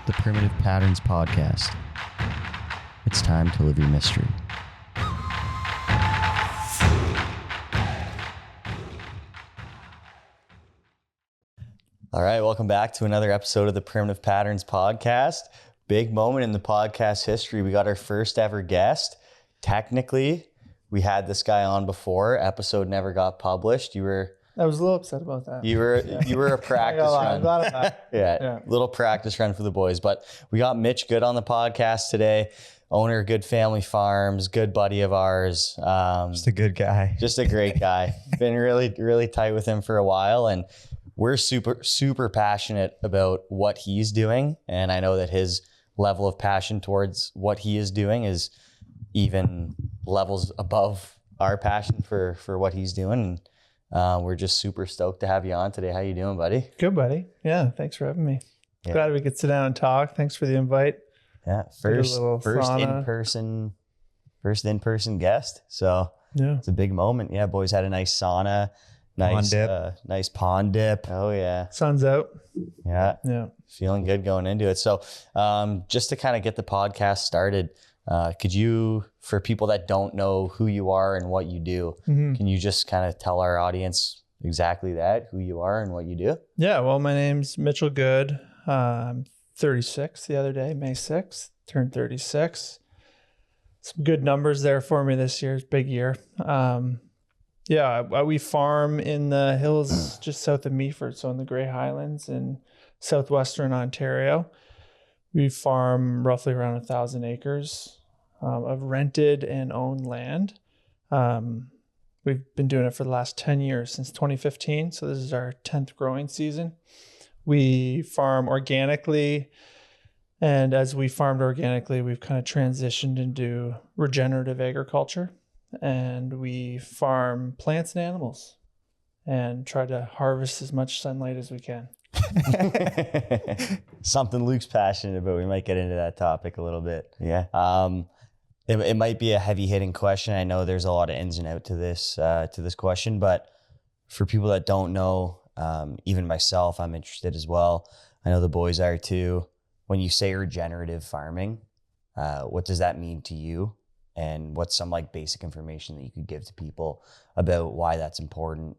the Primitive Patterns Podcast. It's time to live your mystery. All right, welcome back to another episode of the Primitive Patterns Podcast. Big moment in the podcast history. We got our first ever guest. Technically, we had this guy on before. Episode never got published. I was a little upset about that. You were a practice run. I'm glad I'm back. Yeah, little practice run for the boys. But we got Mitch Good on the podcast today. Owner of Good Family Farms, good buddy of ours. Just a good guy. Just a great guy. Been really tight with him for a while, and we're super passionate about what he's doing. And I know that his level of passion towards what he is doing is even levels above our passion for what he's doing. And we're just super stoked to have you on today. How you doing, buddy? Good, buddy. Yeah, thanks for having me. Yeah. Glad we could sit down and talk. Thanks for the invite. Yeah, first in-person guest. So yeah, it's a big moment. Yeah, boys had a nice sauna. Nice pond dip. Oh yeah. Sun's out. Yeah. Feeling good going into it. So just to kind of get the podcast started, could you, for people that don't know who you are and what you do, can you just kind of tell our audience exactly that, who you are and what you do? Yeah, well, my name's Mitch Good. I'm 36 the other day, May 6th, turned 36. Some good numbers there for me this year. It's a big year. Yeah, we farm in the hills just south of Meaford, so in the Grey Highlands in southwestern Ontario. We farm roughly around 1,000 acres of rented and owned land. We've been doing it for the last 10 years, since 2015, so this is our 10th growing season. We farm organically, and as we farmed organically, we've kind of transitioned into regenerative agriculture. And we farm plants and animals and try to harvest as much sunlight as we can. Something Luke's passionate about. We might get into that topic a little bit. Yeah. It might be a heavy hitting question. I know there's a lot of ins and outs to this question, but for people that don't know, even myself, I'm interested as well. I know the boys are too. When you say regenerative farming, what does that mean to you? And what's some basic information that you could give to people about why that's important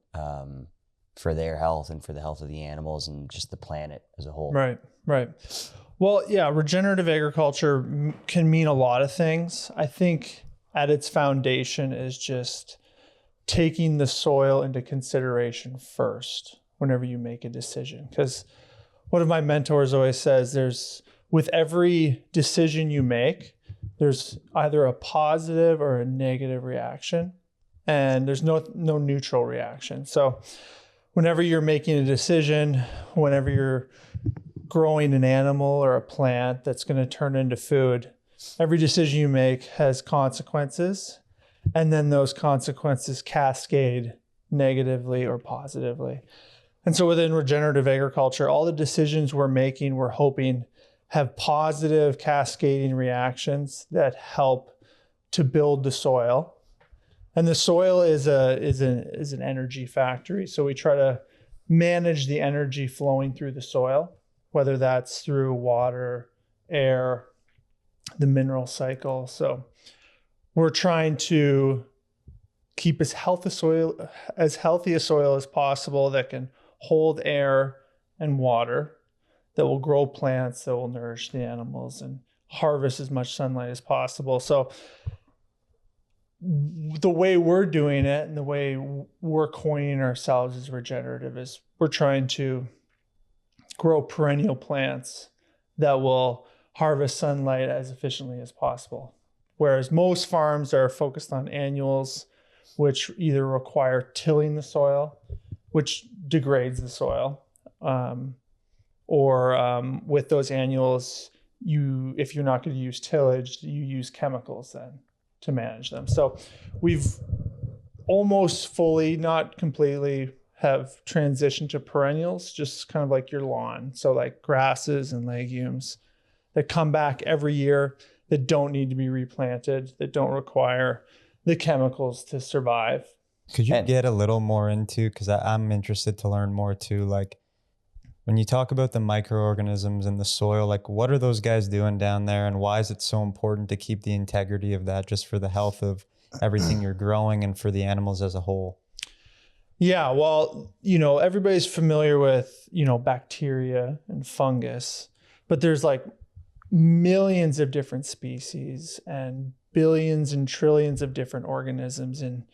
for their health and for the health of the animals and just the planet as a whole? Right. Well, yeah, regenerative agriculture can mean a lot of things. I think at its foundation is just taking the soil into consideration first whenever you make a decision. Because one of my mentors always says with every decision you make, there's either a positive or a negative reaction, and there's no neutral reaction. So whenever you're making a decision, whenever you're growing an animal or a plant that's going to turn into food, every decision you make has consequences, and then those consequences cascade negatively or positively. And so within regenerative agriculture, all the decisions we're making, we're hoping have positive cascading reactions that help to build the soil. And the soil is an energy factory. So we try to manage the energy flowing through the soil, whether that's through water, air, the mineral cycle. So we're trying to keep as healthy a soil as possible that can hold air and water, that will grow plants, that will nourish the animals and harvest as much sunlight as possible. So the way we're doing it and the way we're coining ourselves as regenerative is we're trying to grow perennial plants that will harvest sunlight as efficiently as possible. Whereas most farms are focused on annuals, which either require tilling the soil, which degrades the soil, or with those annuals, if you're not going to use tillage, you use chemicals then to manage them. So we've almost fully, not completely, have transitioned to perennials, just kind of like your lawn. So like grasses and legumes that come back every year, that don't need to be replanted, that don't require the chemicals to survive. Could you get a little more into, because I'm interested to learn more too, like When you talk about the microorganisms in the soil, like what are those guys doing down there, and why is it so important to keep the integrity of that just for the health of everything you're growing and for the animals as a whole? Yeah, well, everybody's familiar with, bacteria and fungus, but there's like millions of different species and billions and trillions of different organisms in,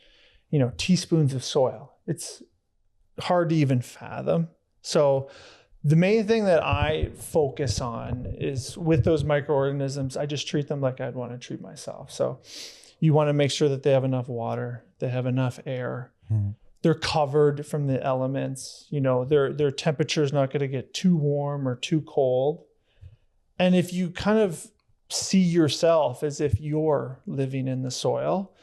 teaspoons of soil. It's hard to even fathom. So the main thing that I focus on is with those microorganisms, I just treat them like I'd want to treat myself. So you want to make sure that they have enough water, they have enough air, they're covered from the elements, their temperature is not going to get too warm or too cold. And if you kind of see yourself as if you're living in the soil,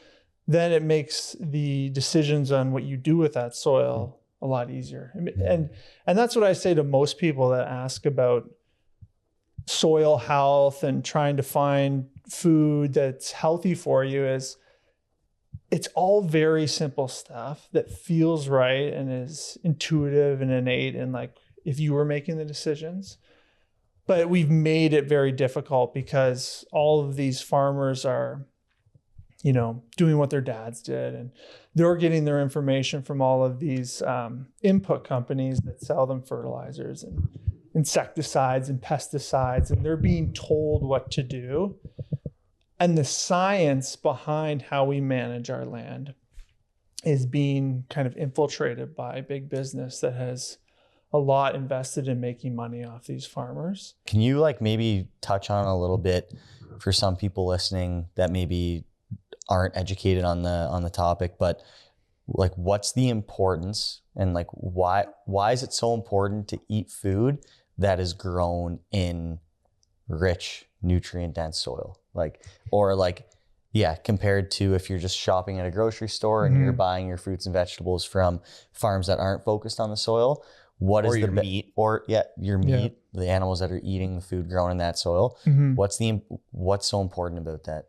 then it makes the decisions on what you do with that soil a lot easier. And that's what I say to most people that ask about soil health and trying to find food that's healthy for you is it's all very simple stuff that feels right and is intuitive and innate. And like if you were making the decisions, but we've made it very difficult because all of these farmers are, doing what their dads did, and they're getting their information from all of these input companies that sell them fertilizers and insecticides and pesticides, and they're being told what to do. And the science behind how we manage our land is being kind of infiltrated by big business that has a lot invested in making money off these farmers. Can you maybe touch on a little bit for some people listening that maybe aren't educated on the topic, but what's the importance and why is it so important to eat food that is grown in rich, nutrient dense soil? Compared to if you're just shopping at a grocery store and you're buying your fruits and vegetables from farms that aren't focused on the soil. What is your meat? Your meat, the animals that are eating the food grown in that soil. What's so important about that?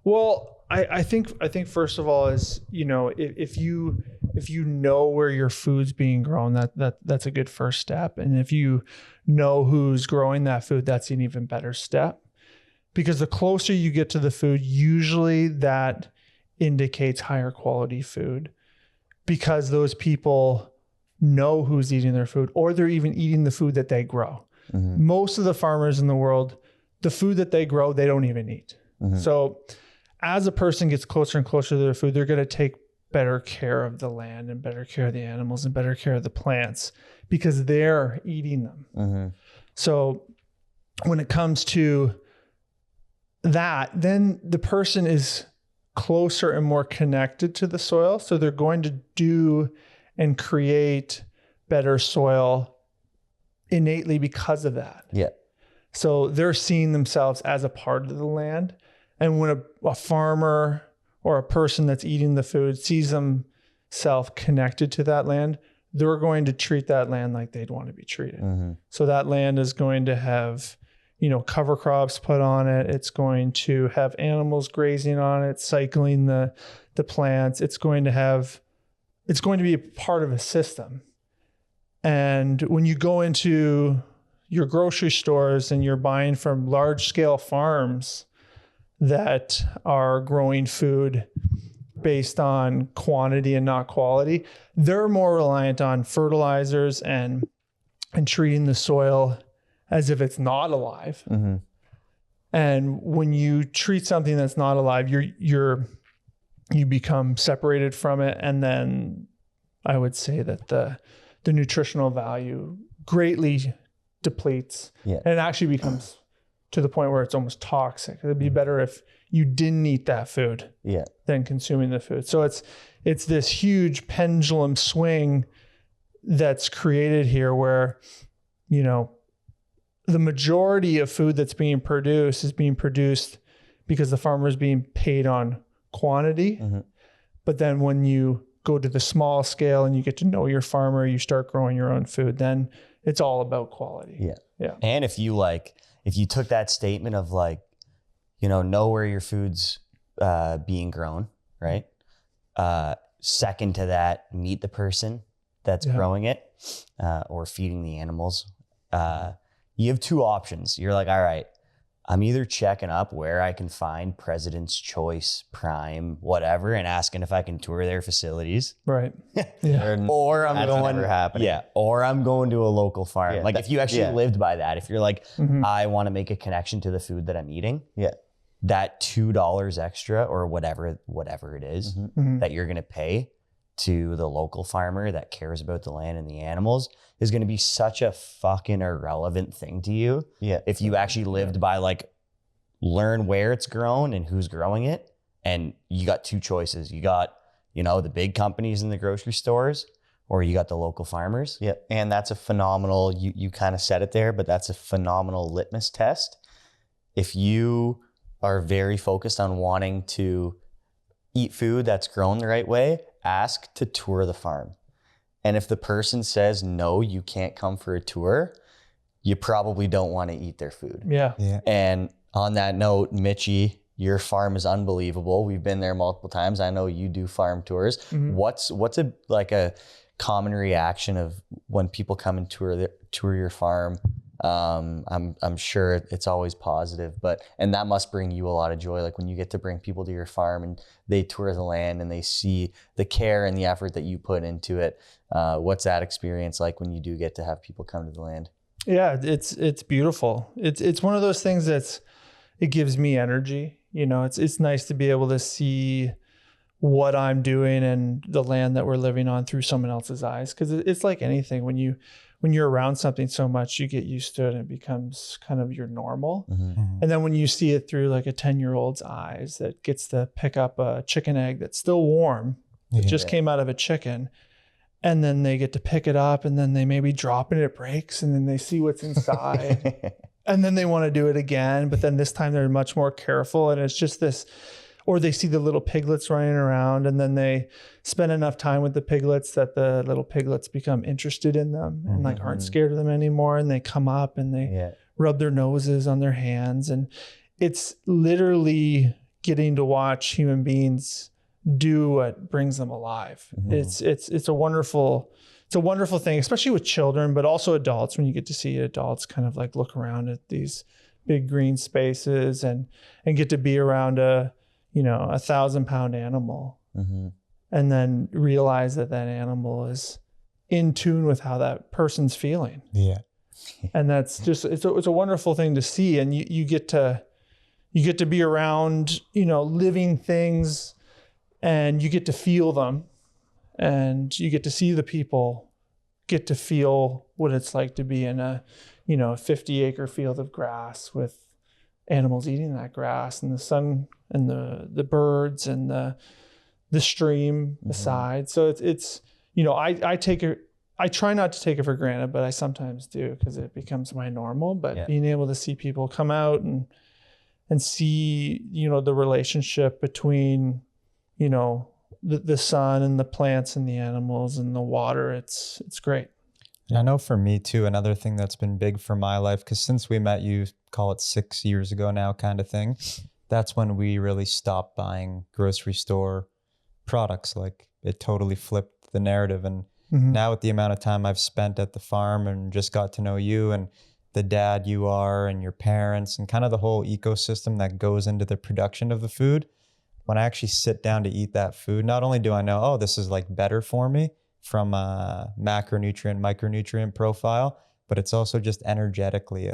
Well, I think first of all is, if you know where your food's being grown, that's a good first step. And if you know who's growing that food, that's an even better step. Because the closer you get to the food, usually that indicates higher quality food, because those people know who's eating their food, or they're even eating the food that they grow. Most of the farmers in the world, the food that they grow, they don't even eat. So as a person gets closer and closer to their food, they're going to take better care of the land and better care of the animals and better care of the plants because they're eating them. So when it comes to that, then the person is closer and more connected to the soil. So they're going to do and create better soil innately because of that. Yeah. So they're seeing themselves as a part of the land. And when a farmer or a person that's eating the food sees themselves connected to that land, they're going to treat that land like they'd want to be treated. So that land is going to have, cover crops put on it. It's going to have animals grazing on it, cycling the plants. It's going to be a part of a system. And when you go into your grocery stores and you're buying from large scale farms that are growing food based on quantity and not quality, they're more reliant on fertilizers and treating the soil as if it's not alive. And when you treat something that's not alive, you become separated from it. And then I would say that the nutritional value greatly depletes. And it actually becomes to the point where it's almost toxic. It'd be better if you didn't eat that food than consuming the food. So it's this huge pendulum swing that's created here where, the majority of food that's being produced is being produced because the farmer is being paid on quantity. But then when you go to the small scale and you get to know your farmer, you start growing your own food, then it's all about quality. Yeah. And if you took that statement of know where your food's being grown, right? Second to that, meet the person that's growing it. or feeding the animals, you have two options. You're like, all right, I'm either checking up where I can find President's Choice, Prime, whatever, and asking if I can tour their facilities. Right. Yeah. Or I'm That's going, never happening. yeah, or I'm going to a local farm. Yeah, Like if you actually lived by that, if you're like, Mhm. I want to make a connection to the food that I'm eating, Yeah. that $2 extra or whatever it is Mhm. that you're going to pay to the local farmer that cares about the land and the animals is going to be such a fucking irrelevant thing to you. Yeah. If you actually lived by like, learn where it's grown and who's growing it. And you got two choices. You got, the big companies in the grocery stores, or you got the local farmers. Yeah. And that's a phenomenal, you kind of said it there, but that's a phenomenal litmus test. If you are very focused on wanting to eat food that's grown the right way, ask to tour the farm. And if the person says, no, you can't come for a tour, you probably don't want to eat their food. Yeah. Yeah. And on that note, Mitchie, your farm is unbelievable. We've been there multiple times. I know you do farm tours. Mhm. What's a common reaction of when people come and tour your farm? I'm sure it's always positive, and that must bring you a lot of joy. Like when you get to bring people to your farm and they tour the land and they see the care and the effort that you put into it. What's that experience like when you do get to have people come to the land? Yeah, it's beautiful. It's one of those things it gives me energy. It's nice to be able to see what I'm doing and the land that we're living on through someone else's eyes. Because it's like anything, when you're around something so much, you get used to it and it becomes kind of your normal. Mhm. And then when you see it through like a 10-year-old's eyes that gets to pick up a chicken egg that's still warm, it Yeah. just came out of a chicken, and then they get to pick it up and then they maybe drop it, it breaks, and then they see what's inside. And then they want to do it again, but then this time they're much more careful. And it's just this, or they see the little piglets running around and then they spend enough time with the piglets that the little piglets become interested in them and like aren't scared of them anymore. And they come up and they rub their noses on their hands. And it's literally getting to watch human beings do what brings them alive. It's a wonderful thing, especially with children, but also adults, when you get to see adults kind of like look around at these big green spaces and get to be around a 1,000-pound animal and then realize that animal is in tune with how that person's feeling. Yeah. And that's just, it's a wonderful thing to see. And you get to be around, living things, and you get to feel them, and you get to see the people get to feel what it's like to be in a 50-acre field of grass with animals eating that grass and the sun and the birds and the stream beside. So it's I try not to take it for granted, but I sometimes do because it becomes my normal. But being able to see people come out and see, the relationship between, the sun and the plants and the animals and the water, it's great. And I know for me too, another thing that's been big for my life, because since we met you, call it 6 years ago now kind of thing, that's when we really stopped buying grocery store products. Like it totally flipped the narrative. And now with the amount of time I've spent at the farm and just got to know you and the dad you are and your parents and kind of the whole ecosystem that goes into the production of the food, when I actually sit down to eat that food, not only do I know, oh, this is like better for me from a macronutrient, micronutrient profile, but it's also just energetically,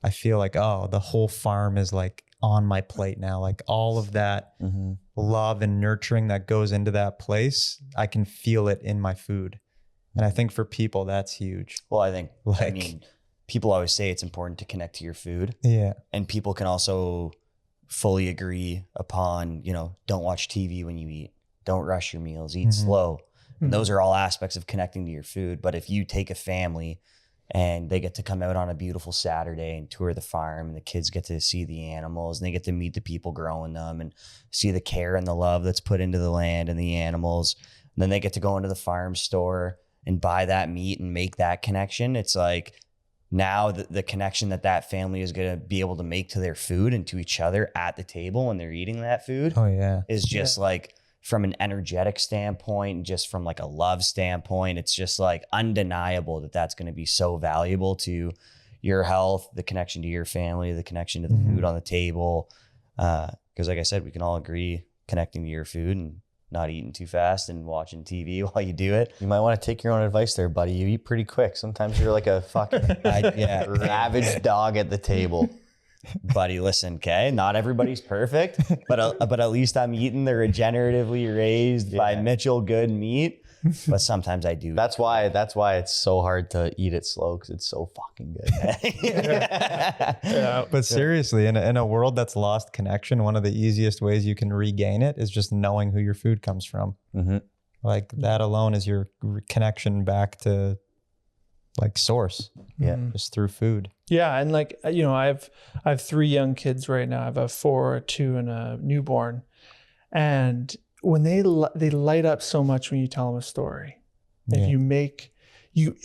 I feel like, oh, the whole farm is like on my plate now. Like all of that love and nurturing that goes into that place, I can feel it in my food. And I think for people, that's huge. Well, I think, people always say it's important to connect to your food. Yeah. And people can also fully agree upon, don't watch TV when you eat, don't rush your meals, eat slow. And those are all aspects of connecting to your food. But if you take a family and they get to come out on a beautiful Saturday and tour the farm, and the kids get to see the animals and they get to meet the people growing them and see the care and the love that's put into the land and the animals, and then they get to go into the farm store and buy that meat and make that connection. It's like, now the connection that family is going to be able to make to their food and to each other at the table when they're eating that food Oh yeah. is just like from an energetic standpoint, just from like a love standpoint, it's just like undeniable that that's going to be so valuable to your health, the connection to your family, the connection to the food on the table. Because like I said, we can all agree connecting to your food and not eating too fast and watching TV while you do it. You might want to take your own advice there, buddy. You eat pretty quick. Sometimes you're like a fucking ravaged dog at the table. Buddy, listen, okay? Not everybody's perfect, but at least I'm eating the regeneratively raised by Mitchell Good meat. But sometimes I do. That's why it's so hard to eat it slow, because it's so fucking good. Yeah. But seriously, in a world that's lost connection, one of the easiest ways you can regain it is just knowing who your food comes from. Like that alone is your connection back to like source. Yeah, just through food. Yeah, and like, you know, I have 3 young kids right now. I have a 4, a 2, and a newborn, and when they light up so much when you tell them a story. If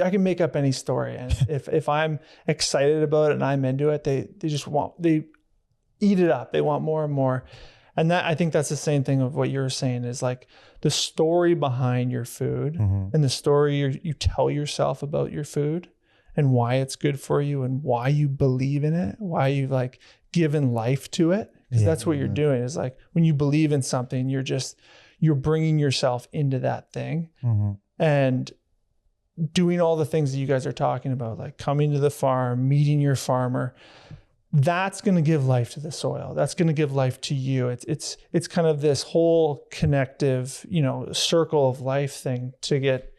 I can make up any story, and if I'm excited about it and I'm into it, they eat it up. They want more and more. And that, I think that's the same thing of what you're saying, is like the story behind your food and the story you tell yourself about your food and why it's good for you and why you believe in it, why you've like given life to it. Because that's what you're doing, is like when you believe in something, you're bringing yourself into that thing and doing all the things that you guys are talking about, like coming to the farm, meeting your farmer. That's going to give life to the soil. That's going to give life to you. It's kind of this whole connective, you know, circle of life thing, to get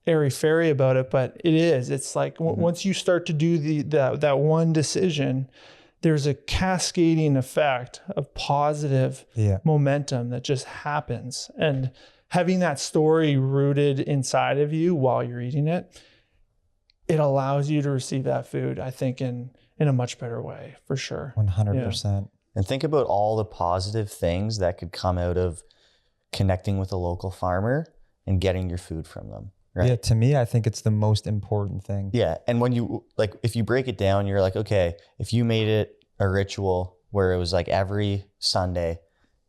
airy-fairy about it, but it is. It's like once you start to do that one decision, there's a cascading effect of positive momentum that just happens. And having that story rooted inside of you while you're eating it, it allows you to receive that food, I think, in a much better way, for sure. 100%. Yeah. And think about all the positive things that could come out of connecting with a local farmer and getting your food from them. Right? Yeah, to me, I think it's the most important thing. Yeah. And when you, like, if you break it down, you're like, okay, if you made it a ritual where it was like every Sunday,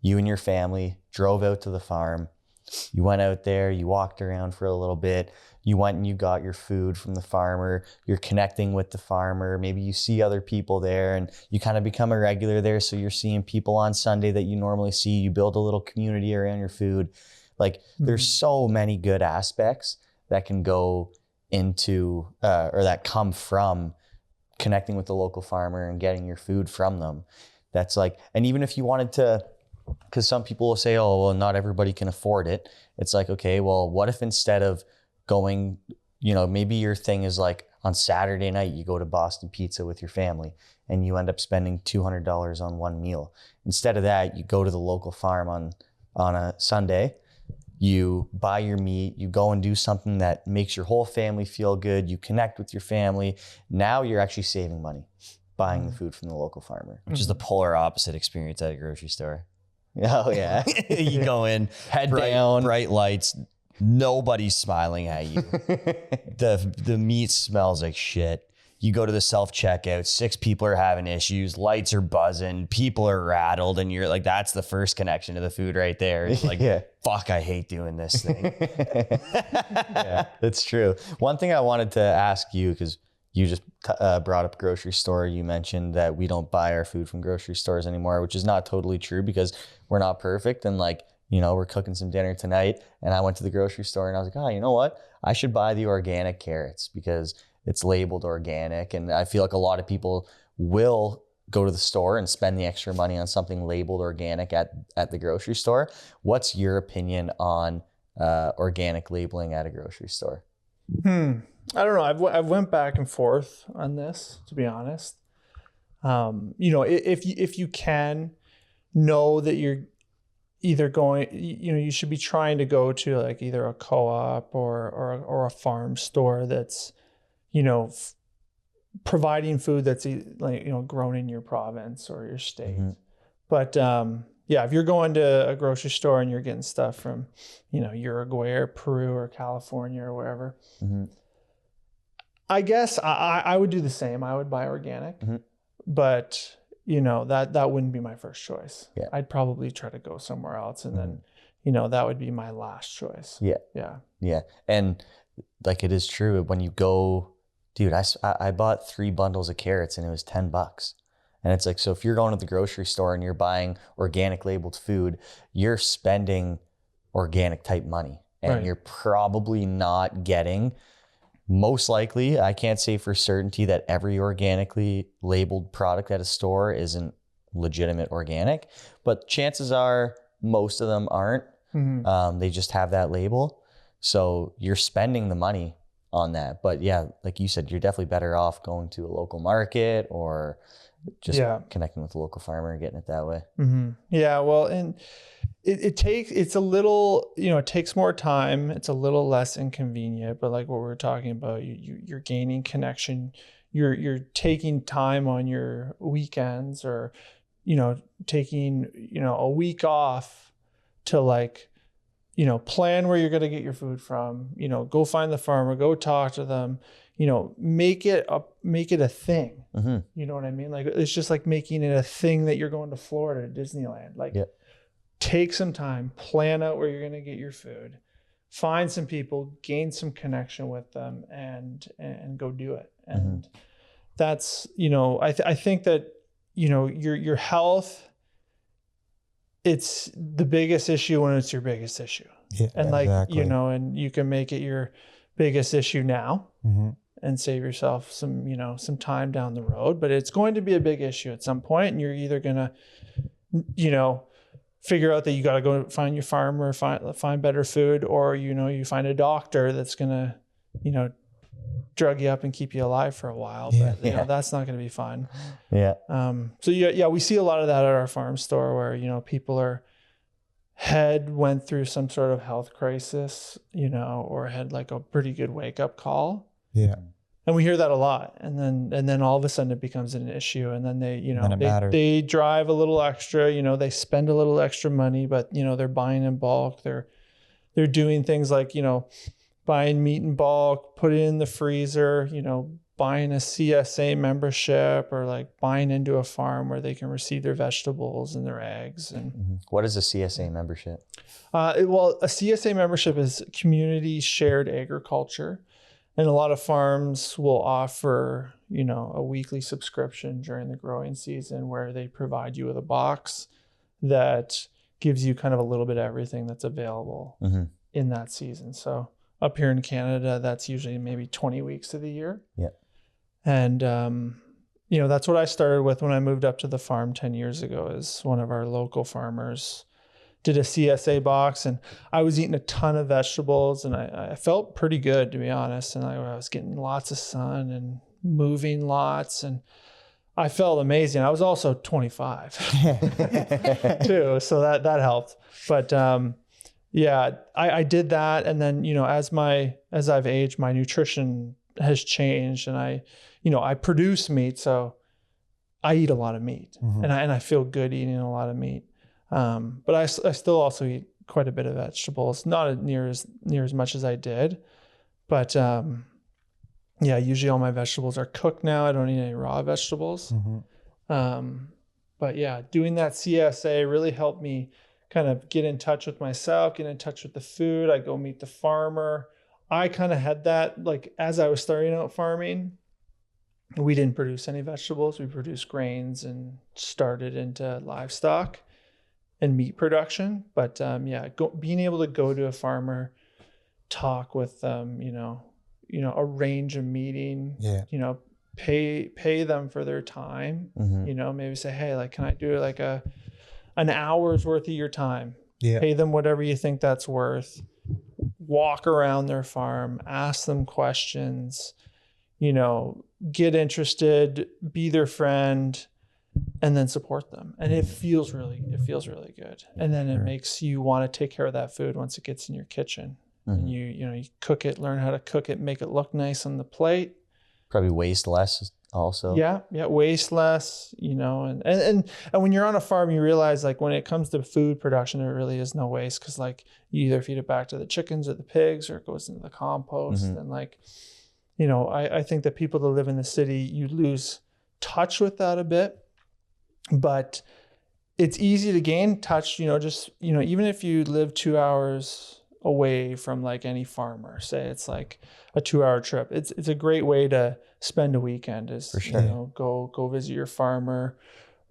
you and your family drove out to the farm, you went out there, you walked around for a little bit, you went and you got your food from the farmer, you're connecting with the farmer, maybe you see other people there and you kind of become a regular there. So you're seeing people on Sunday that you normally see, you build a little community around your food. Like there's so many good aspects that can go into, or that come from connecting with the local farmer and getting your food from them. That's like, and even if you wanted to, because some people will say, oh, well, not everybody can afford it. It's like, okay, well, what if instead of going, you know, maybe your thing is like on Saturday night, you go to Boston Pizza with your family and you end up spending $200 on one meal. Instead of that, you go to the local farm on a Sunday, you buy your meat, you go and do something that makes your whole family feel good. You connect with your family. Now you're actually saving money buying the food from the local farmer. Which is the polar opposite experience at a grocery store. Oh yeah. You go in, head down, bright lights, nobody's smiling at you. The meat smells like shit. You go to the self-checkout, 6 people are having issues, lights are buzzing, people are rattled, and you're like, that's the first connection to the food right there. It's like, fuck, I hate doing this thing. Yeah, that's true. One thing I wanted to ask you, because you just brought up grocery store. You mentioned that we don't buy our food from grocery stores anymore, which is not totally true because we're not perfect. And like, you know, we're cooking some dinner tonight and I went to the grocery store and I was like, oh, you know what? I should buy the organic carrots because it's labeled organic. And I feel like a lot of people will go to the store and spend the extra money on something labeled organic at the grocery store. What's your opinion on organic labeling at a grocery store? I don't know. I've went back and forth on this, to be honest. You know, if you can know that you're either going, you know, you should be trying to go to like either a co-op or a farm store that's, you know, providing food that's like, you know, grown in your province or your state. But yeah, if you're going to a grocery store and you're getting stuff from, you know, Uruguay or Peru or California or wherever, I guess I would do the same. I would buy organic, but you know, that wouldn't be my first choice. I'd probably try to go somewhere else and then, that would be my last choice. Yeah. And like, it is true when you go, dude, I bought 3 bundles of carrots and it was $10. And it's like, so if you're going to the grocery store and you're buying organic labeled food, you're spending organic type money, and you're probably not getting, most likely, I can't say for certainty that every organically labeled product at a store isn't legitimate organic, but chances are most of them aren't. They just have that label. So you're spending the money on that. But yeah, like you said, you're definitely better off going to a local market or just connecting with a local farmer and getting it that way. Yeah. Well, and it takes more time. It's a little less inconvenient, but like what we were talking about, you're gaining connection. You're taking time on your weekends, or, taking, a week off to like, plan where you're going to get your food from, go find the farmer, go talk to them, make it a thing. You know what I mean? Like, it's just like making it a thing that you're going to Florida, Disneyland. Like, take some time, plan out where you're going to get your food, find some people, gain some connection with them, and go do it. And that's, I think that, your health, it's the biggest issue when it's your biggest issue. And like, exactly. and you can make it your biggest issue now and save yourself some, some time down the road, but it's going to be a big issue at some point, and you're either going to, figure out that you got to go find your farmer, find better food, or, you find a doctor that's going to, drug you up and keep you alive for a while, but that's not going to be fun. So we see a lot of that at our farm store where, people went through some sort of health crisis, or had like a pretty good wake up call. And we hear that a lot. And then all of a sudden it becomes an issue. And then they drive a little extra, they spend a little extra money, but they're buying in bulk. They're doing things like, buying meat in bulk, put it in the freezer, buying a CSA membership, or like buying into a farm where they can receive their vegetables and their eggs. And what is a CSA membership? A CSA membership is community shared agriculture. And a lot of farms will offer, a weekly subscription during the growing season where they provide you with a box that gives you kind of a little bit of everything that's available in that season. So up here in Canada, that's usually maybe 20 weeks of the year. And, that's what I started with when I moved up to the farm 10 years ago. Is one of our local farmers did a CSA box, and I was eating a ton of vegetables, and I felt pretty good, to be honest. And I was getting lots of sun and moving lots, and I felt amazing. I was also 25 too, so that helped. But I did that, and then as I've aged, my nutrition has changed, and I produce meat, so I eat a lot of meat, and I feel good eating a lot of meat. But I still also eat quite a bit of vegetables, not near as much as I did, but usually all my vegetables are cooked now. I don't eat any raw vegetables. But doing that CSA really helped me kind of get in touch with myself, get in touch with the food. I go meet the farmer. I kind of had that, like, as I was starting out farming, we didn't produce any vegetables. We produced grains and started into livestock and meat production. But being able to go to a farmer, talk with them, arrange a meeting, pay them for their time, maybe say, hey, like, can I do like an hour's worth of your time? Pay them whatever you think that's worth. Walk around their farm, ask them questions, get interested, be their friend, and then support them. And it feels really good. And then it makes you want to take care of that food once it gets in your kitchen. And you cook it, learn how to cook it, make it look nice on the plate. Probably waste less also. Yeah, waste less, and when you're on a farm, you realize, like, when it comes to food production, there really is no waste, because like you either feed it back to the chickens or the pigs, or it goes into the compost. And like, I think that people that live in the city, you lose touch with that a bit, but it's easy to gain touch, just, even if you live 2 hours away from like any farmer, say it's like a 2-hour trip, it's a great way to spend a weekend is, For sure. go visit your farmer,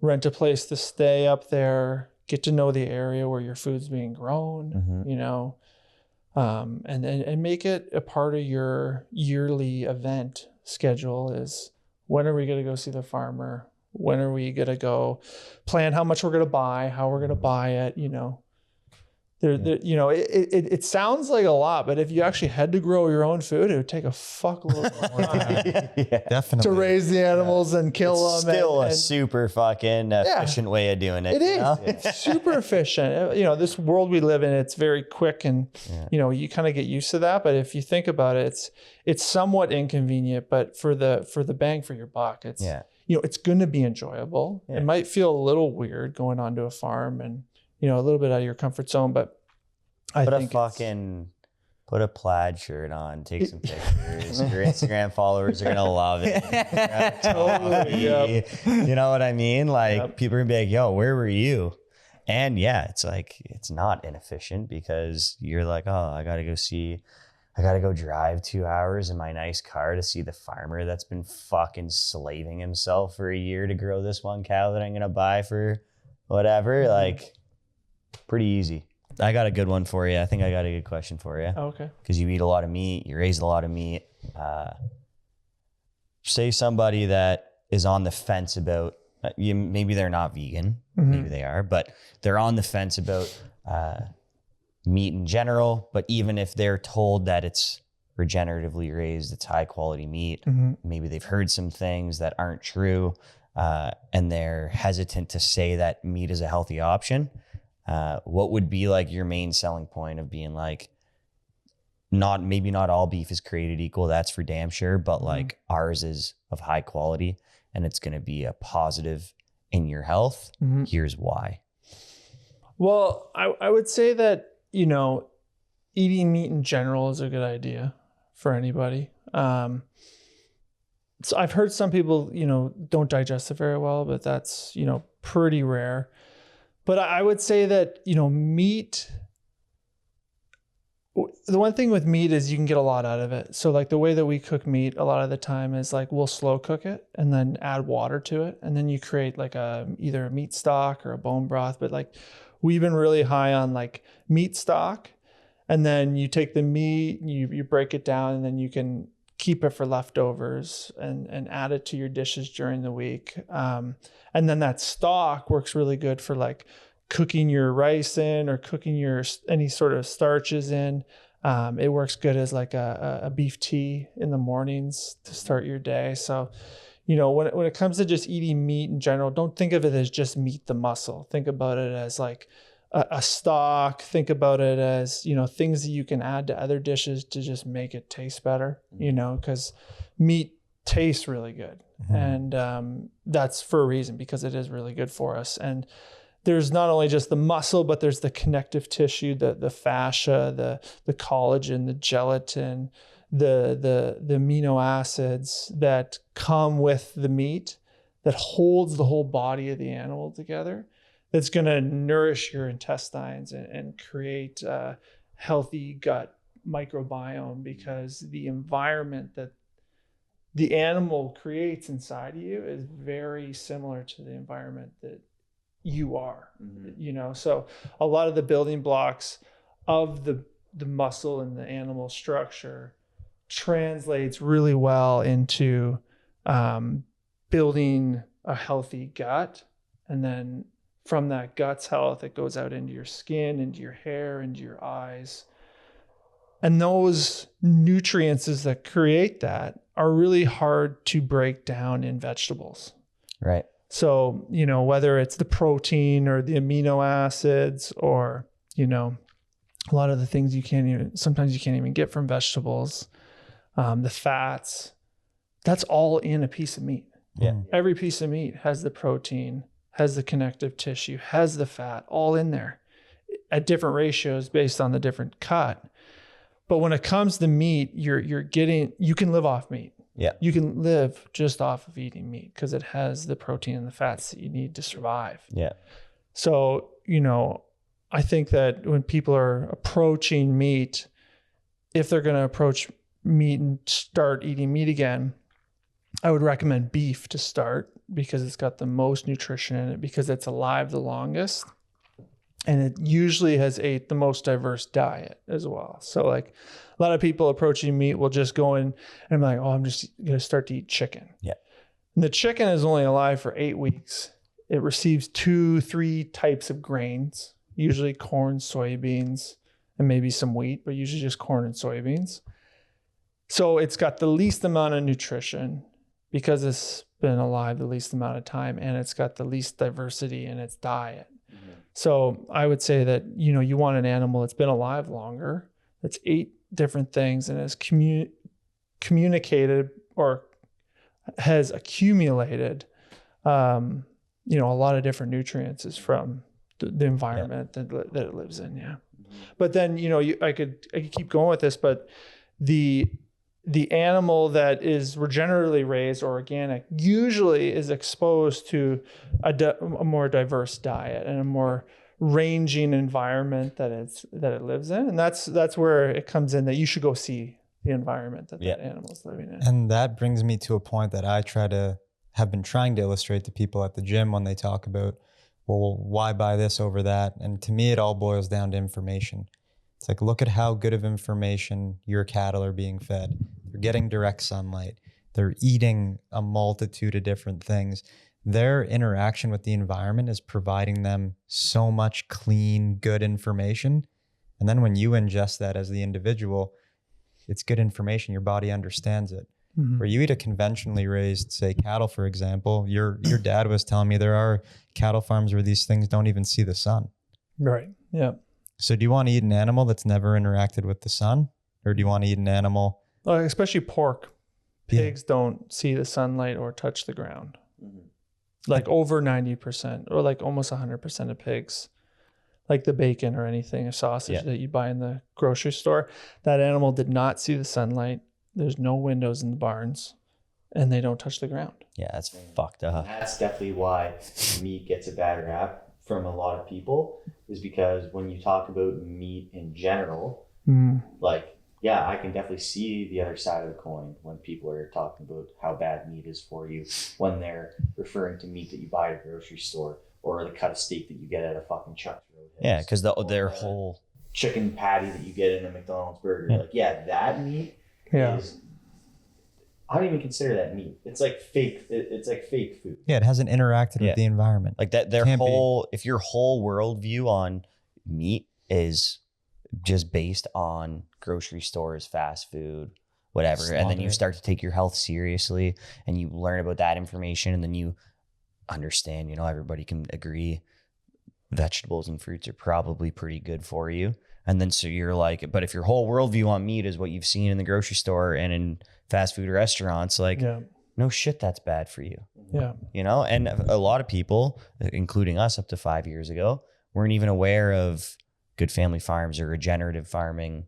rent a place to stay up there, get to know the area where your food's being grown, and make it a part of your yearly event schedule is when are we going to go see the farmer? When are we going to go plan how much we're going to buy, how we're going to buy it, it sounds like a lot, but if you actually had to grow your own food, it would take a fuckload more time Definitely. to raise the animals and kill them. Still a super fucking efficient way of doing it. It is. It's super efficient. This world we live in, it's very quick and, you kind of get used to that. But if you think about it, it's somewhat inconvenient, but for the bang for your buck, it's, it's going to be enjoyable. Yeah. It might feel a little weird going onto a farm and, a little bit out of your comfort zone, but I think put a plaid shirt on, take some pictures. Your Instagram followers are gonna love it. Totally. Yep. You know what I mean? Like people are gonna be like, yo, where were you? And it's like, it's not inefficient because you're like, oh, I gotta go drive 2 hours in my nice car to see the farmer that's been fucking slaving himself for a year to grow this one cow that I'm gonna buy for whatever. Like, pretty easy. I got a good one for you. I think I got a good question for you. Okay. Because you eat a lot of meat, you raise a lot of meat. Say somebody that is on the fence about, maybe they're not vegan, maybe they are, but they're on the fence about meat in general. But even if they're told that it's regeneratively raised, it's high quality meat, maybe they've heard some things that aren't true, and they're hesitant to say that meat is a healthy option. What would be like your main selling point of being like, maybe not all beef is created equal, that's for damn sure, but like ours is of high quality and it's going to be a positive in your health. Here's why. Well, I would say that, eating meat in general is a good idea for anybody. So I've heard some people, don't digest it very well, but that's, pretty rare. But I would say that, meat, the one thing with meat is you can get a lot out of it. So like the way that we cook meat a lot of the time is like we'll slow cook it and then add water to it. And then you create like either a meat stock or a bone broth. But like we've been really high on like meat stock. And then you take the meat, you break it down, and then you can keep it for leftovers and add it to your dishes during the week. And then that stock works really good for like cooking your rice in or cooking any sort of starches in. It works good as like a beef tea in the mornings to start your day. So, when it comes to just eating meat in general, don't think of it as just meat the muscle. Think about it as like a stock. Think about it as, things that you can add to other dishes to just make it taste better, because meat tastes really good. And that's for a reason, because it is really good for us. And there's not only just the muscle, but there's the connective tissue, the fascia, the collagen, the gelatin, the amino acids that come with the meat that holds the whole body of the animal together. That's going to nourish your intestines and create a healthy gut microbiome, because the environment that the animal creates inside of you is very similar to the environment that you are, So a lot of the building blocks of the muscle and the animal structure translates really well into building a healthy gut. And then from that gut's health, it goes out into your skin, into your hair, into your eyes. And those nutrients that create that are really hard to break down in vegetables. Right. So, whether it's the protein or the amino acids or, a lot of the things sometimes you can't even get from vegetables, the fats, that's all in a piece of meat. Yeah. Every piece of meat has the protein, has the connective tissue, has the fat, all in there at different ratios based on the different cut. But when it comes to meat, you can live off meat. Yeah. You can live just off of eating meat because it has the protein and the fats that you need to survive. Yeah. So, you know, I think that when people are approaching meat, if they're going to approach meat and start eating meat again, I would recommend beef to start because it's got the most nutrition in it, because it's alive the longest. And it usually has ate the most diverse diet as well. So like a lot of people approaching meat will just go in and I'm like, oh, I'm just going to start to eat chicken. Yeah. And the chicken is only alive for 8 weeks. It receives 2-3 types of grains, usually corn, soybeans, and maybe some wheat, but usually just corn and soybeans. So it's got the least amount of nutrition because it's been alive the least amount of time, and it's got the least diversity in its diet. So I would say that, you know, you want an animal that's been alive longer, that's ate different things and has communicated or has accumulated, you know, a lot of different nutrients is from the environment that it lives in. Yeah. But then, you know, I could keep going with this, but the animal that is regeneratively raised or organic usually is exposed to a more diverse diet and a more ranging environment that it lives in. And that's where it comes in that you should go see the environment that that animal's living in. And that brings me to a point that I have been trying to illustrate to people at the gym when they talk about, well, why buy this over that? And to me, it all boils down to information. It's like, look at how good of information your cattle are being fed. They're getting direct sunlight. They're eating a multitude of different things. Their interaction with the environment is providing them so much clean, good information. And then when you ingest that as the individual, it's good information. Your body understands it. Mm-hmm. Where you eat a conventionally raised, say, cattle, for example, your dad was telling me there are cattle farms where these things don't even see the sun. Right. Yeah. So do you want to eat an animal that's never interacted with the sun? Or do you want to eat an animal? Especially pork. Pigs don't see the sunlight or touch the ground. Mm-hmm. Like over 90% or like almost 100% of pigs, like the bacon or anything, a sausage that you buy in the grocery store, that animal did not see the sunlight. There's no windows in the barns and they don't touch the ground. Yeah, that's fucked up. That's definitely why meat gets a bad rap from a lot of people, is because when you talk about meat in general, like, yeah, I can definitely see the other side of the coin when people are talking about how bad meat is for you, when they're referring to meat that you buy at a grocery store or the cut of steak that you get at a fucking Chuck's Roadhouse. Yeah, because their whole chicken patty that you get in a McDonald's burger. Yeah. Like, that meat is, I don't even consider that meat. It's like fake. It's like fake food. Yeah, it hasn't interacted with the environment. Like that, if your whole worldview on meat is just based on grocery stores, fast food, whatever, and then you start to take your health seriously and you learn about that information, and then you understand, you know, everybody can agree vegetables and fruits are probably pretty good for you. And then so you're like, but if your whole worldview on meat is what you've seen in the grocery store and in fast food restaurants, like, no shit, that's bad for you. Yeah. You know, and a lot of people, including us up to 5 years ago, weren't even aware of good family farms or regenerative farming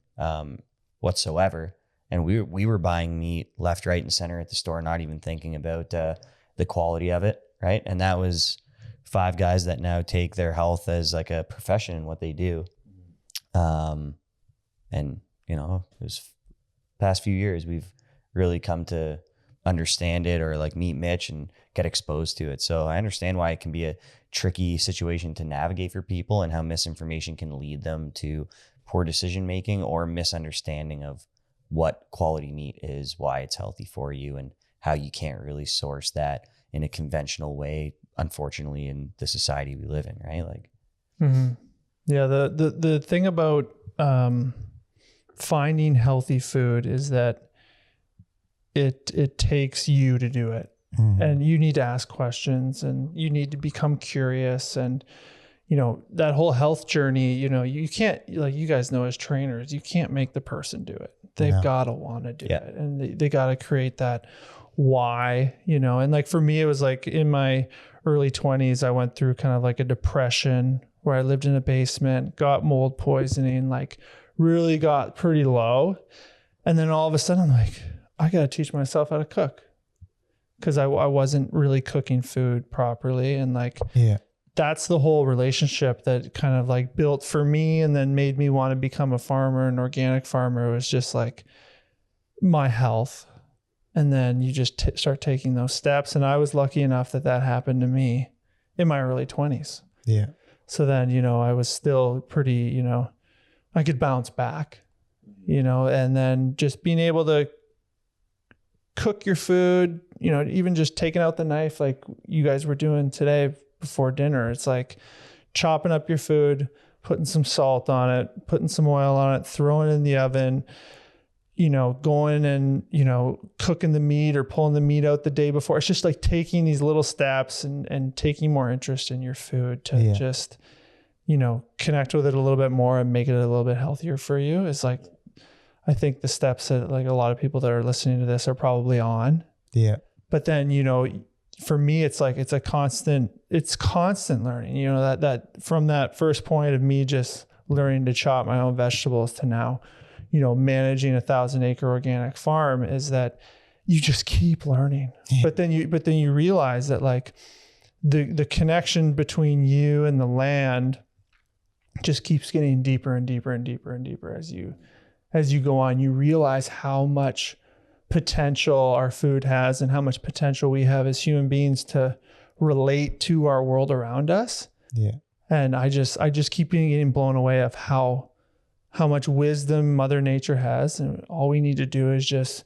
whatsoever. And we were buying meat left, right, and center at the store, not even thinking about the quality of it, right? And that was 5 guys that now take their health as like a profession in what they do. And, you know, it was past few years, we've really come to understand it, or like meet Mitch and get exposed to it. So I understand why it can be a tricky situation to navigate for people, and how misinformation can lead them to poor decision making or misunderstanding of what quality meat is, why it's healthy for you, and how you can't really source that in a conventional way, unfortunately, in the society we live in, right? Like, yeah, the thing about finding healthy food is that it takes you to do it. And you need to ask questions, and you need to become curious. And, you know, that whole health journey, you know, you can't, like you guys know as trainers, you can't make the person do it. They've got to want to do it. And they got to create that why, you know. And like for me, it was like in my early 20s, I went through kind of like a depression where I lived in a basement, got mold poisoning, like really got pretty low. And then all of a sudden I'm like, I got to teach myself how to cook. Because I wasn't really cooking food properly, and like that's the whole relationship that kind of like built for me and then made me want to become a farmer, an organic farmer. It was just like my health. And then you just start taking those steps. And I was lucky enough that happened to me in my early 20s. Yeah. So then, I was still pretty, I could bounce back, and then just being able to cook your food, even just taking out the knife like you guys were doing today before dinner. It's like chopping up your food, putting some salt on it, putting some oil on it, throwing it in the oven, going and, cooking the meat or pulling the meat out the day before. It's just like taking these little steps and taking more interest in your food to just, connect with it a little bit more and make it a little bit healthier for you. Is like, I think the steps that like a lot of people that are listening to this are probably on. Yeah. But then, for me, it's like, it's constant learning, that from that first point of me just learning to chop my own vegetables to now, managing 1,000-acre organic farm, is that you just keep learning. Yeah. But then you realize that like the connection between you and the land just keeps getting deeper and deeper and deeper and deeper as you go on. You realize how much potential our food has and how much potential we have as human beings to relate to our world around us. Yeah. And I just keep getting blown away of how much wisdom Mother Nature has. And all we need to do is just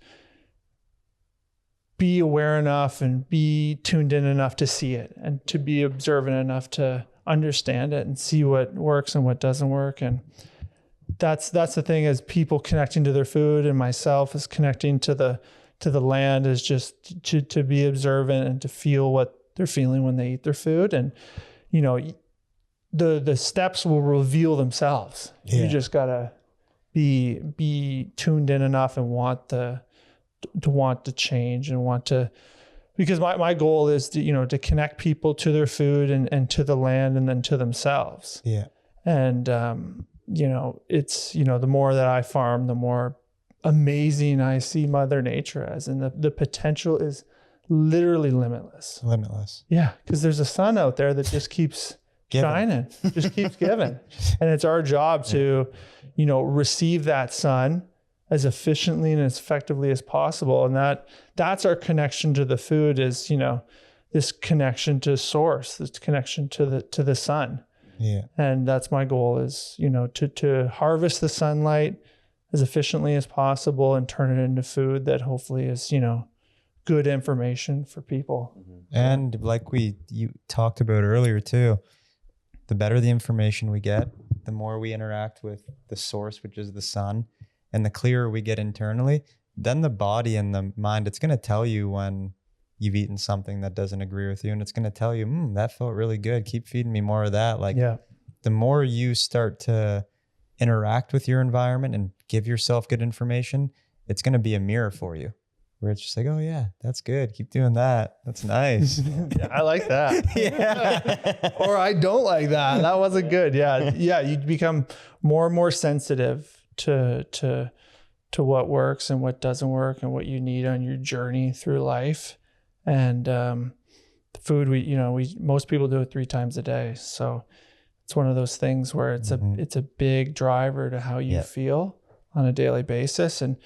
be aware enough and be tuned in enough to see it, and to be observant enough to understand it and see what works and what doesn't work. And that's the thing, is people connecting to their food, and myself is connecting to the land, is just to be observant and to feel what they're feeling when they eat their food. And, the steps will reveal themselves. Yeah. You just gotta be tuned in enough and want to change and want to, because my goal is to connect people to their food and to the land and then to themselves. Yeah. And, it's, the more that I farm, the more amazing I see Mother Nature as, and the potential is literally limitless. Limitless. Yeah. Because there's a sun out there that just keeps shining, just keeps giving. And it's our job to, receive that sun as efficiently and as effectively as possible. And that's our connection to the food, is, this connection to source, this connection to the sun. Yeah. And that's my goal, is, to harvest the sunlight as efficiently as possible and turn it into food that hopefully is, good information for people. And like you talked about earlier too, the better the information we get, the more we interact with the source, which is the sun, and the clearer we get internally, then the body and the mind, it's going to tell you when you've eaten something that doesn't agree with you. And it's going to tell you, that felt really good. Keep feeding me more of that. Like, the more you start to interact with your environment and give yourself good information, it's going to be a mirror for you, where it's just like, oh yeah, that's good. Keep doing that. That's nice. Yeah, I like that. Yeah. Or I don't like that. That wasn't good. Yeah. Yeah. You become more and more sensitive to what works and what doesn't work and what you need on your journey through life. And the food, most people do it 3 times a day. So it's one of those things where it's a big driver to how you feel on a daily basis, and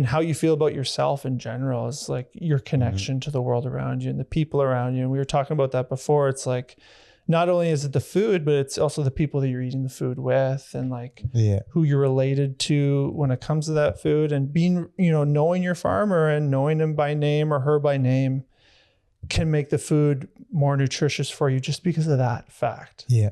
how you feel about yourself in general, is like your connection to the world around you and the people around you. And we were talking about that before. It's like, not only is it the food, but it's also the people that you're eating the food with, and like who you're related to when it comes to that food. And being, knowing your farmer and knowing him by name or her by name can make the food more nutritious for you, just because of that fact. Yeah.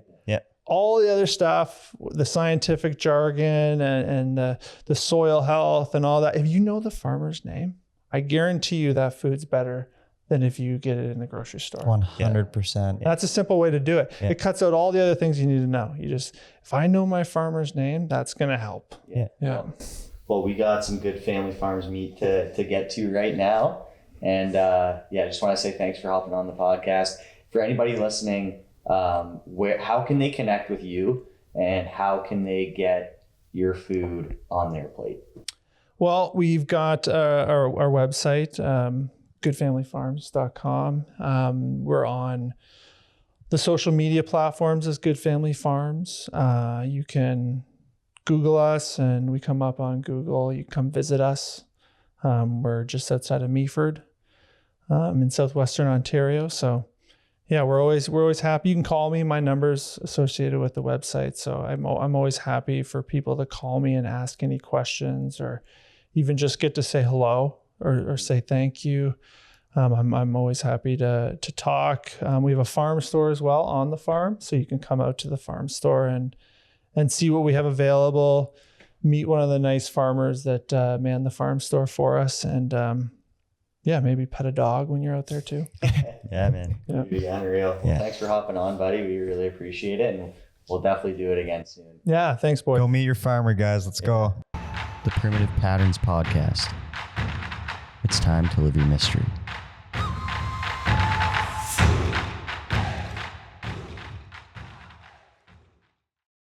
All the other stuff, the scientific jargon and the soil health and all that, if you know the farmer's name, I guarantee you that food's better than if you get it in the grocery store. 100%. That's a simple way to do it. It cuts out all the other things you need to know. If I know my farmer's name, that's going to help. Yeah. Well, we got some good family farms meat to get to right now. And I just want to say thanks for helping on the podcast. For anybody listening, how can they connect with you, and how can they get your food on their plate? Well, we've got our website, goodfamilyfarms.com. We're on The social media platforms is Good Family Farms. You can Google us and we come up on Google. You can come visit us. We're just outside of Meaford in southwestern Ontario. So yeah, we're always happy. You can call me. My number's associated with the website. So I'm always happy for people to call me and ask any questions, or even just get to say hello or say thank you. I'm always happy to talk. We have a farm store as well on the farm, so you can come out to the farm store and see what we have available. Meet one of the nice farmers that man the farm store for us, and maybe pet a dog when you're out there too. Yeah, man. Yeah. It'd be unreal. Well, thanks for hopping on, buddy. We really appreciate it, and we'll definitely do it again soon. Yeah, thanks, boy. Go meet your farmer, guys. Let's go. The Primitive Patterns Podcast. It's time to live your mystery.